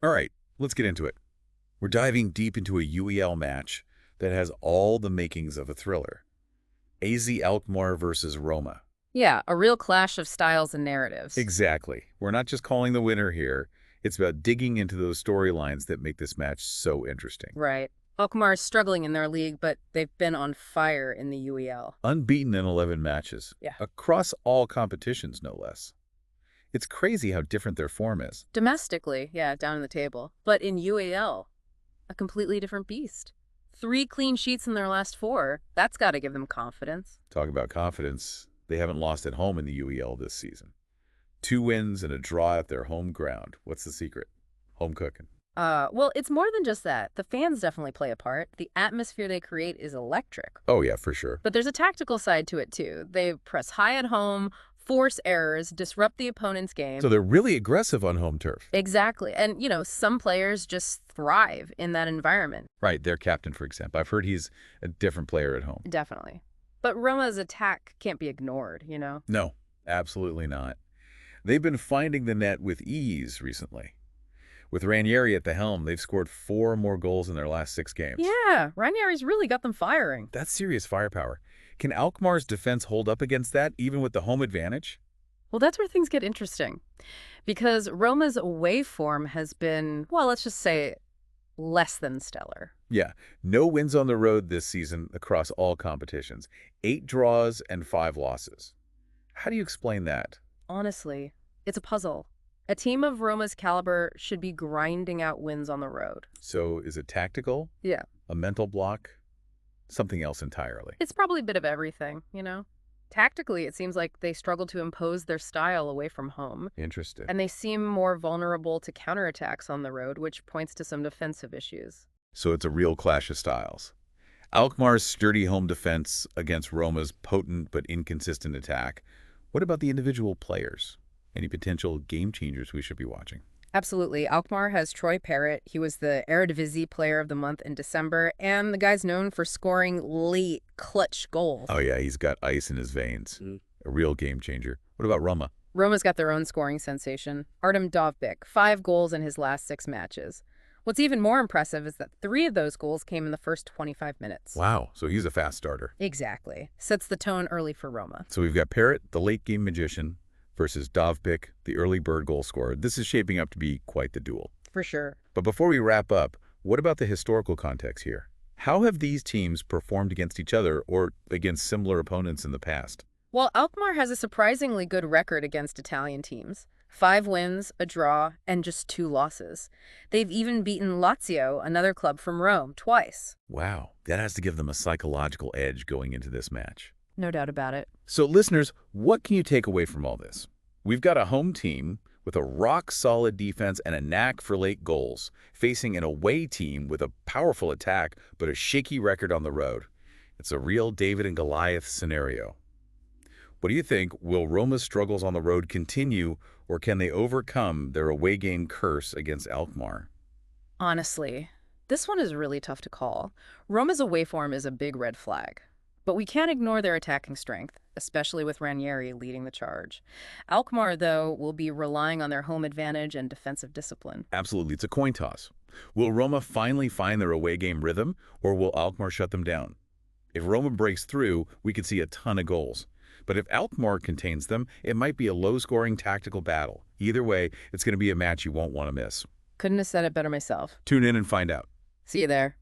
All right, let's get into it. We're diving deep into a UEL match that has all the makings of a thriller. AZ Alkmaar versus Roma. Yeah, a real clash of styles and narratives. Exactly. We're not just calling the winner here. It's about digging into those storylines that make this match so interesting. Right. Alkmaar is struggling in their league, but they've been on fire in the UEL. Unbeaten in 11 matches. Yeah. Across all competitions, no less. It's crazy how different their form is. Domestically, yeah, down in the table. But in UEL, a completely different beast. 3 clean sheets in their last 4. That's got to give them confidence. Talk about confidence. They haven't lost at home in the UEL this season. 2 wins and a draw at their home ground. What's the secret? Home cooking. Well, it's more than just that. The fans definitely play a part. The atmosphere they create is electric. Oh, yeah, for sure. But there's a tactical side to it, too. They press high at home, force errors, disrupt the opponent's game. So they're really aggressive on home turf. Exactly. And, some players just thrive in that environment. Right, their captain, for example. I've heard he's a different player at home. Definitely. But Roma's attack can't be ignored, No, absolutely not. They've been finding the net with ease recently. With Ranieri at the helm, they've scored 4 more goals in their last 6 games. Yeah, Ranieri's really got them firing. That's serious firepower. Can Alkmaar's defense hold up against that, even with the home advantage? Well, that's where things get interesting. Because Roma's away form has been, well, let's just say, less than stellar. Yeah, no wins on the road this season across all competitions. 8 draws and 5 losses. How do you explain that? Honestly, it's a puzzle. A team of Roma's caliber should be grinding out wins on the road. So is it tactical? Yeah. A mental block? Something else entirely? It's probably a bit of everything. Tactically, it seems like they struggle to impose their style away from home. Interesting. And they seem more vulnerable to counterattacks on the road, which points to some defensive issues. So it's a real clash of styles. Alkmaar's sturdy home defense against Roma's potent but inconsistent attack. What about the individual players? Any potential game changers we should be watching? Absolutely. Alkmaar has Troy Parrott. He was the Eredivisie Player of the Month in December, and the guy's known for scoring late, clutch goals. Oh, yeah, he's got ice in his veins. A real game changer. What about Roma? Roma's got their own scoring sensation. Artem Dovbyk, 5 goals in his last 6 matches. What's even more impressive is that 3 of those goals came in the first 25 minutes. Wow, so he's a fast starter. Exactly. Sets the tone early for Roma. So we've got Parrott, the late-game magician, versus Dovbyk, the early bird goal scorer. This is shaping up to be quite the duel. For sure. But before we wrap up, what about the historical context here? How have these teams performed against each other or against similar opponents in the past? Well, Alkmaar has a surprisingly good record against Italian teams. 5 wins, a draw, and just 2 losses. They've even beaten Lazio, another club from Rome, twice. Wow, that has to give them a psychological edge going into this match. No doubt about it. So listeners, what can you take away from all this? We've got a home team with a rock-solid defense and a knack for late goals, facing an away team with a powerful attack but a shaky record on the road. It's a real David and Goliath scenario. What do you think? Will Roma's struggles on the road continue, or can they overcome their away game curse against Alkmaar? Honestly, this one is really tough to call. Roma's away form is a big red flag. But we can't ignore their attacking strength, especially with Ranieri leading the charge. Alkmaar, though, will be relying on their home advantage and defensive discipline. Absolutely, it's a coin toss. Will Roma finally find their away game rhythm, or will Alkmaar shut them down? If Roma breaks through, we could see a ton of goals. But if Alkmaar contains them, it might be a low-scoring tactical battle. Either way, it's going to be a match you won't want to miss. Couldn't have said it better myself. Tune in and find out. See you there.